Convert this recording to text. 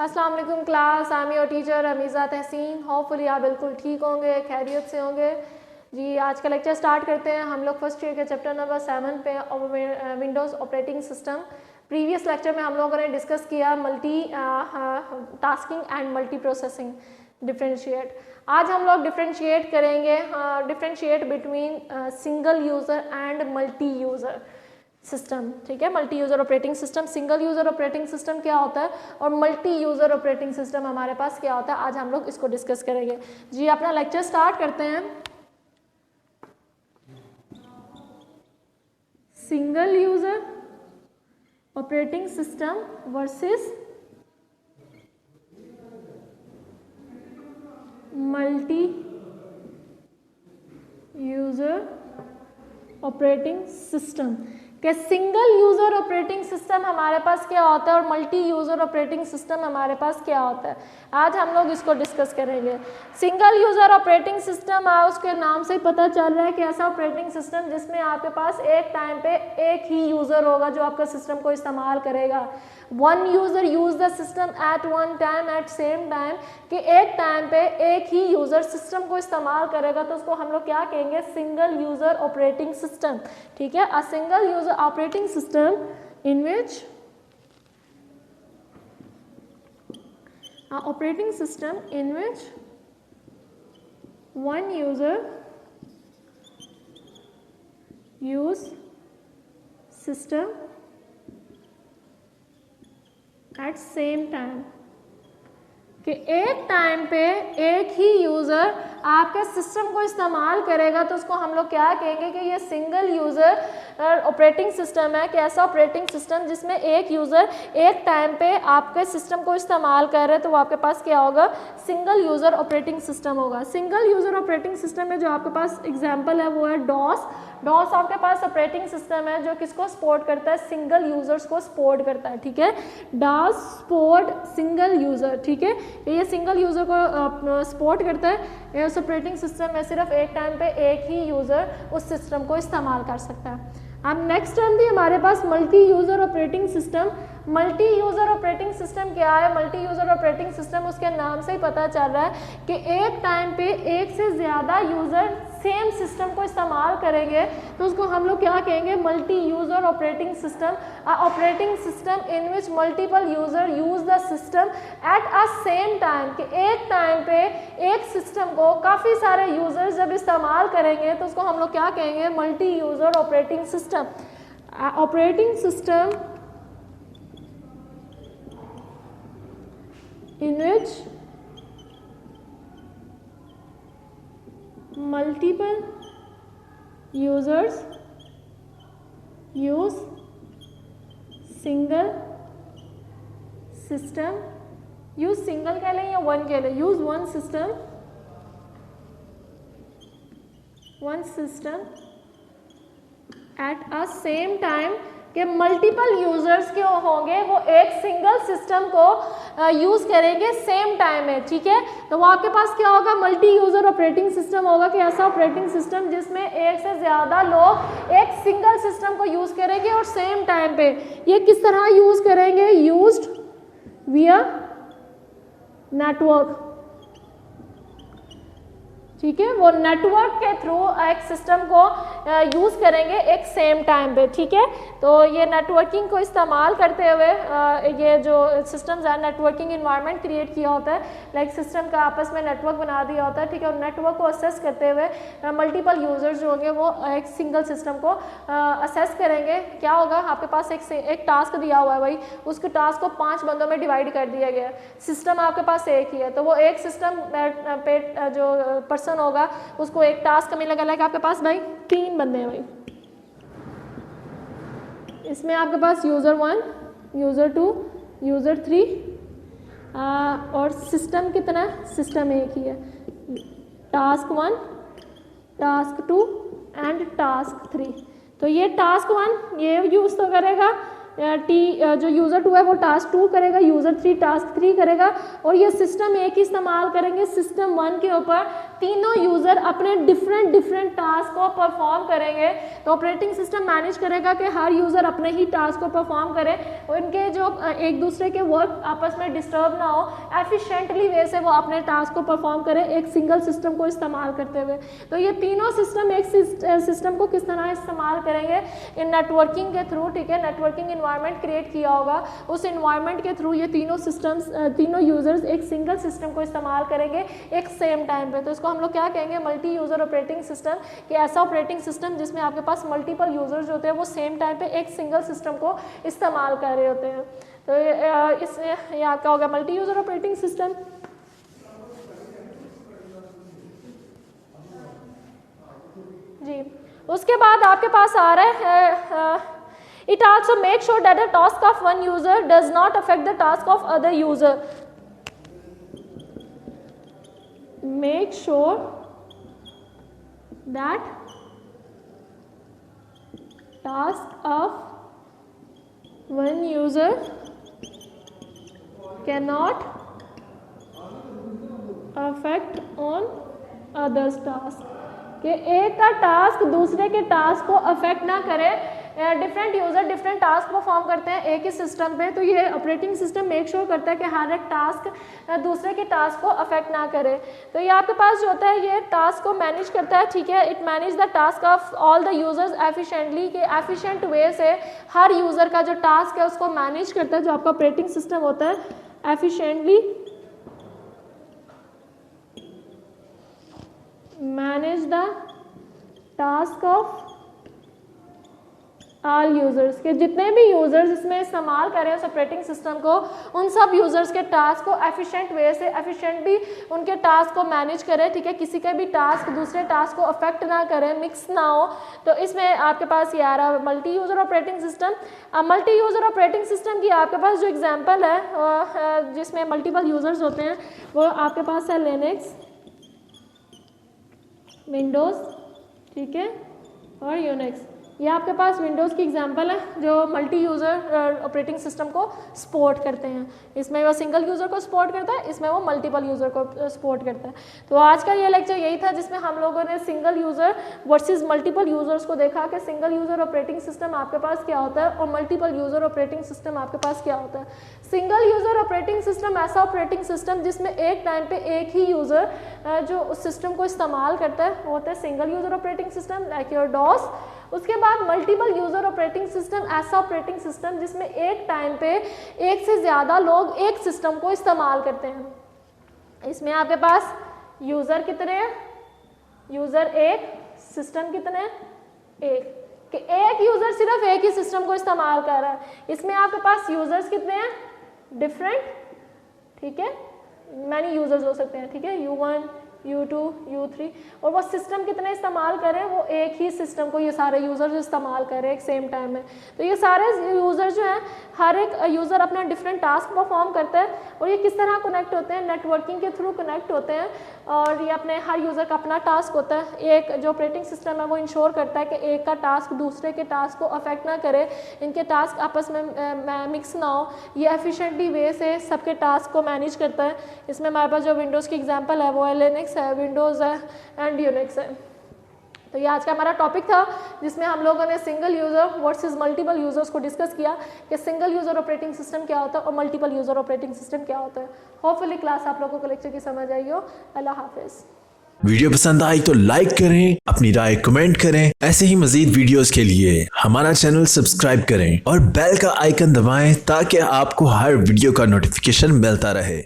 अस्सलाम वालेकुम class, I am your teacher Amiza Tahseen. Hopefully आप बिल्कुल ठीक होंगे, खैरियत से होंगे। जी आज का लेक्चर स्टार्ट करते हैं। हम लोग फर्स्ट ईयर के चैप्टर नंबर 7 पे Windows operating system. Previous lecture में हम लोगों ने डिस्कस किया multi tasking and multi processing differentiate. आज हम लोग डिफ्रेंशिएट करेंगे, differentiate between single user and multi user system. ठीक है, multi user operating system, single user operating system क्या होता है और मल्टी यूज़र ऑपरेटिंग सिस्टम हमारे पास क्या होता है, आज हम लोग इसको डिस्कस करेंगे। जी अपना लेक्चर स्टार्ट करते हैं। Single user operating system versus multi user operating system. कि सिंगल यूज़र ऑपरेटिंग सिस्टम हमारे पास क्या होता है और मल्टी यूज़र ऑपरेटिंग सिस्टम हमारे पास क्या होता है, आज हम लोग इसको डिस्कस करेंगे। सिंगल यूज़र ऑपरेटिंग सिस्टम उसके नाम से पता चल रहा है कि ऐसा ऑपरेटिंग सिस्टम जिसमें आपके पास एक टाइम पे एक ही यूज़र होगा जो आपका सिस्टम को इस्तेमाल करेगा। One user use the system at one time at same time, कि एक टाइम पे एक ही यूज़र सिस्टम को इस्तेमाल करेगा तो उसको हम लोग क्या कहेंगे, सिंगल यूज़र ऑपरेटिंग सिस्टम। ठीक है, a single user operating system in which operating system in which one user use system at same time, कि एक टाइम पे एक ही यूज़र आपके सिस्टम को इस्तेमाल करेगा तो उसको हम लोग क्या कहेंगे कि ये सिंगल यूज़र ऑपरेटिंग सिस्टम है। कि ऐसा ऑपरेटिंग सिस्टम जिसमें एक यूज़र एक टाइम पे आपके सिस्टम को इस्तेमाल कर रहे हैं तो वो आपके पास क्या होगा, सिंगल यूज़र ऑपरेटिंग सिस्टम होगा। सिंगल यूज़र ऑपरेटिंग सिस्टम में जो आपके पास एग्जाम्पल है वो है डॉस। डॉस आपके पास ऑपरेटिंग सिस्टम है जो किसको सपोर्ट करता है, सिंगल यूज़र्स को सपोर्ट करता है। ठीक है, डॉस सपोर्ट सिंगल यूज़र। ठीक है, ये सिंगल यूज़र को सपोर्ट करता है। इस ऑपरेटिंग सिस्टम में सिर्फ एक टाइम पे एक ही यूज़र उस सिस्टम को इस्तेमाल कर सकता है। अब नेक्स्ट टर्म भी हमारे पास multi user operating system. Multi user operating system क्या है, मल्टी यूज़र ऑपरेटिंग सिस्टम उसके नाम से ही पता चल रहा है कि एक टाइम पे एक से ज़्यादा यूज़र सेम सिस्टम को इस्तेमाल करेंगे तो उसको हम लोग क्या कहेंगे, multi user operating system. Operating system in which multiple user use the system at a same time, कि एक टाइम पे एक सिस्टम को काफ़ी सारे यूज़र्स जब इस्तेमाल करेंगे तो उसको हम लोग क्या कहेंगे, multi user operating system. Operating system in which multiple users use single system, use single कह लें या वन कह लें, use one system at a same time, कि मल्टीपल यूज़र्स के होंगे वो एक सिंगल सिस्टम को यूज़ करेंगे सेम टाइम में। ठीक है, तो वो आपके पास क्या होगा, मल्टी यूज़र ऑपरेटिंग सिस्टम होगा। कि ऐसा ऑपरेटिंग सिस्टम जिसमें एक से ज़्यादा लोग एक सिंगल सिस्टम को यूज़ करेंगे और सेम टाइम पे। ये किस तरह यूज़ करेंगे, यूज्ड विया नेटवर्क। ठीक है, वो नेटवर्क के थ्रू एक सिस्टम को यूज़ करेंगे एक सेम टाइम पे। ठीक है, तो ये नेटवर्किंग को इस्तेमाल करते हुए ये जो सिस्टम्स है नेटवर्किंग इन्वायरमेंट क्रिएट किया होता है, लाइक सिस्टम का आपस में नेटवर्क बना दिया होता है। ठीक है, और नेटवर्क को असेस करते हुए मल्टीपल यूज़र्स जो होंगे वो एक सिंगल सिस्टम को असेस करेंगे। क्या होगा, आपके पास एक टास्क दिया हुआ है, भाई उसके टास्क को 5 बंदों में डिवाइड कर दिया गया है। सिस्टम आपके पास एक ही है तो वो एक सिस्टम पे जो पर्सन होगा उसको एक टास्क मिलेगा, लाइक आपके पास भाई 3 बंदे हैं भाई, इसमें आपके पास यूज़र 1, यूज़र 2, यूज़र 3 और सिस्टम कितना, सिस्टम एक ही है। Task 1, task 2 and task 3। तो ये टास्क 1 ये यूज़ तो करेगा जो यूज़र 2 है वो टास्क 2 करेगा, यूज़र 3 टास्क 3 करेगा, और ये सिस्टम एक ही इस्तेमाल करेंगे। सिस्टम 1 के ऊपर तीनों यूज़र अपने डिफरेंट टास्क को परफॉर्म करेंगे। तो ऑपरेटिंग सिस्टम मैनेज करेगा कि हर यूज़र अपने ही टास्क को परफॉर्म करे और इनके जो एक दूसरे के वर्क आपस में डिस्टर्ब ना हो, एफिशिएंटली वे से वो अपने टास्क को परफॉर्म करे एक सिंगल सिस्टम को इस्तेमाल करते हुए। तो ये तीनों सिस्टम एक सिस्टम को किस तरह इस्तेमाल करेंगे, इन नेटवर्किंग के थ्रू, ठीक है, नेटवर्किंग इन्वायरमेंट क्रिएट किया होगा, उस इन्वायरमेंट के थ्रू ये तीनों सिस्टम्स, तीनों यूज़र्स एक सिंगल सिस्टम को इस्तेमाल करेंगे एक सेम टाइम पे। तो इसको हम लोग क्या कहेंगे, मल्टी यूज़र ऑपरेटिंग सिस्टम, कि ऐसा ऑपरेटिंग सिस्टम जिसमें आपके पास मल्टीपल यूज़र्स होते हैं वो सेम टाइम पे एक सिंगल सिस्टम को इस्तेमाल कर रहे होते हैं। तो इसमें यहाँ क्या होगा, मल्टी यूज़र ऑपरेटिंग सिस्टम। जी, उसके बाद आपके पास आ रहा है it also make sure that the task of one user does not affect the task of other user. Make sure that task of one user can not affect on others task, कि एक का task दूसरे के task को affect ना करे। Different user different task perform करते हैं एक ही सिस्टम पे, तो ये ऑपरेटिंग सिस्टम मेक श्योर करता है कि हर एक टास्क दूसरे के टास्क को अफेक्ट ना करे। तो ये आपके पास जो होता है ये टास्क को मैनेज करता है, ठीक है, it manage the task of all the users efficiently, के एफिशिएंट वे से हर यूज़र का जो टास्क है उसको मैनेज करता है। जो आपका ऑपरेटिंग सिस्टम होता है efficiently manage the task of all users, के जितने भी यूज़र्स इसमें इस्तेमाल कर रहे हैं उस ऑपरेटिंग सिस्टम को, उन सब यूज़र्स के टास्क को एफिशिएंट वे से एफिशिएंटली उनके टास्क को मैनेज करे, ठीक है, किसी का भी टास्क दूसरे टास्क को अफेक्ट ना करे, मिक्स ना हो। तो इसमें आपके पास ये आ रहा है multi user operating system. Multi user operating system की आपके पास जो एग्जाम्पल है जिसमें मल्टीपल यूज़र्स होते हैं वो आपके पास है लिनक्स, विंडोज़, ठीक है, और यूनिक्स। ये आपके पास विंडोज़ की एग्जांपल है जो मल्टी यूज़र ऑपरेटिंग सिस्टम को सपोर्ट करते हैं। इसमें वो सिंगल यूज़र को सपोर्ट करता है, इसमें वो मल्टीपल यूज़र को सपोर्ट करता है। तो आज का ये लेक्चर यही था जिसमें हम लोगों ने single user versus multiple users को देखा कि सिंगल यूज़र ऑपरेटिंग सिस्टम आपके पास क्या होता है और मल्टीपल यूज़र ऑपरेटिंग सिस्टम आपके पास क्या होता है। सिंगल यूज़र ऑपरेटिंग सिस्टम ऐसा ऑपरेटिंग सिस्टम जिसमें एक टाइम पे एक ही यूज़र जो उस सिस्टम को इस्तेमाल करता है वो होता है single user operating system, like your DOS. उसके बाद मल्टीपल यूज़र ऑपरेटिंग सिस्टम ऐसा ऑपरेटिंग सिस्टम जिसमें एक टाइम पे एक से ज़्यादा लोग एक सिस्टम को इस्तेमाल करते हैं। इसमें आपके पास यूज़र कितने हैं, यूज़र एक, सिस्टम कितने हैं, एक, कि एक यूज़र सिर्फ एक ही सिस्टम को इस्तेमाल कर रहा है। इसमें आपके पास यूज़र्स कितने हैं, डिफरेंट, ठीक है, मैनी यूज़र्स हो सकते हैं, ठीक है, U1 U2 U3, और वो सिस्टम कितने इस्तेमाल करें, वो एक ही सिस्टम को ये सारे यूज़र्स इस्तेमाल करें एक सेम टाइम में। तो ये सारे यूज़र जो हैं हर एक यूज़र अपना डिफरेंट टास्क परफॉर्म करता है और ये किस तरह कनेक्ट होते हैं, नेटवर्किंग के थ्रू कनेक्ट होते हैं और ये अपने हर यूज़र का अपना टास्क होता है। एक जो ऑपरेटिंग सिस्टम है वो इंश्योर करता है कि एक का टास्क दूसरे के टास्क को अफेक्ट ना करे, इनके टास्क आपस में मिक्स ना हो, ये एफिशिएंटली वे से सबके टास्क को मैनेज करता है। इसमें हमारे पास जो विंडोज़ की एग्जांपल है वो है लिनक्स है, विंडोज़ है एंड यूनिक्स है। तो ये आज का हमारा टॉपिक था जिसमें हम लोगों ने single user versus multiple users को डिस्कस किया कि सिंगल यूज़र ऑपरेटिंग सिस्टम क्या होता है और मल्टीपल यूज़र ऑपरेटिंग सिस्टम क्या होता है। होपफुली क्लास आप लोगों को लेक्चर की समझ आई हो। अल्लाह हाफिज़। वीडियो पसंद आई तो लाइक करें, अपनी राय कमेंट करें। ऐसे ही मजीद वीडियोस के लिए हमारा चैनल सब्सक्राइब करें और बेल का आइकन दबाएं ताकि आपको हर वीडियो का नोटिफिकेशन मिलता रहे।